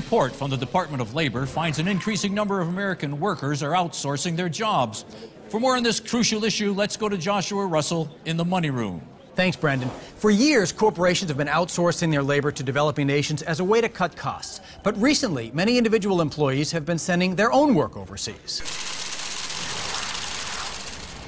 report from the Department of Labor finds an increasing number of American workers are outsourcing their jobs. For more on this crucial issue, let's go to Joshua Russell in the Money Room. Thanks, Brendan. For years, corporations have been outsourcing their labor to developing nations as a way to cut costs. But recently, many individual employees have been sending their own work overseas.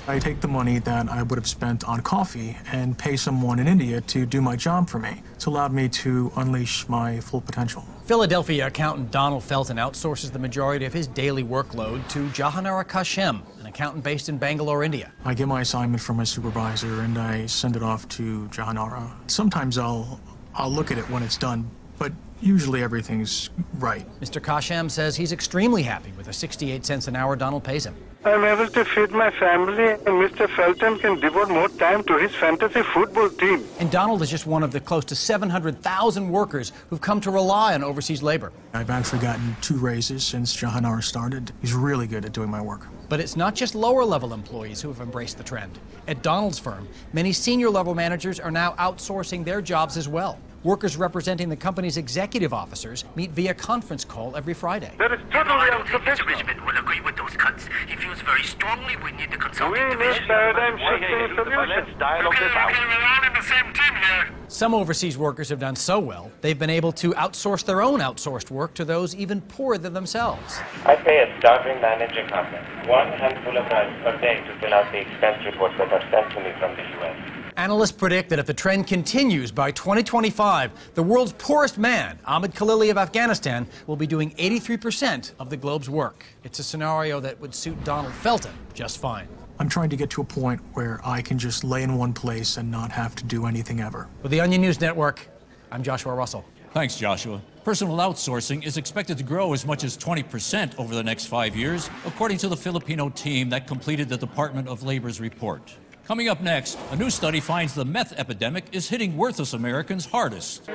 I take the money that I would have spent on coffee and pay someone in India to do my job for me. It's allowed me to unleash my full potential. Philadelphia accountant Donald Felton outsources the majority of his daily workload to Jahanara Kashem, an accountant based in Bangalore, India. I get my assignment from my supervisor and I send it off to Jahanara. Sometimes I'll look at it when it's done, but usually everything's right. Mr. Kashem says he's extremely happy with the 68 cents an hour Donald pays him. I'm able to feed my family, and Mr. Felton can devote more time to his fantasy football team. And Donald is just one of the close to 700,000 workers who've come to rely on overseas labor. I've actually gotten 2 raises since Jahanara started. He's really good at doing my work. But it's not just lower-level employees who have embraced the trend. At Donald's firm, many senior-level managers are now outsourcing their jobs as well. Workers representing the company's executive officers meet via conference call every Friday. That is totally unprofessional. Management will agree with those cuts. He feels very strongly we need the consulting We division. need paradigm-shifting solutions. We're in the same team here. Some overseas workers have done so well, they've been able to outsource their own outsourced work to those even poorer than themselves. I pay a starving manager company one handful of rice per day to fill out the expense reports that are sent to me from the U.S. Analysts predict that if the trend continues by 2025, the world's poorest man, Ahmed Khalili of Afghanistan, will be doing 83% of the globe's work. It's a scenario that would suit Donald Felton just fine. I'm trying to get to a point where I can just lay in one place and not have to do anything ever. With the Onion News Network, I'm Joshua Russell. Thanks, Joshua. Personal outsourcing is expected to grow as much as 20% over the next 5 years, according to the Filipino team that completed the Department of Labor's report. Coming up next, a new study finds the meth epidemic is hitting worthless Americans hardest.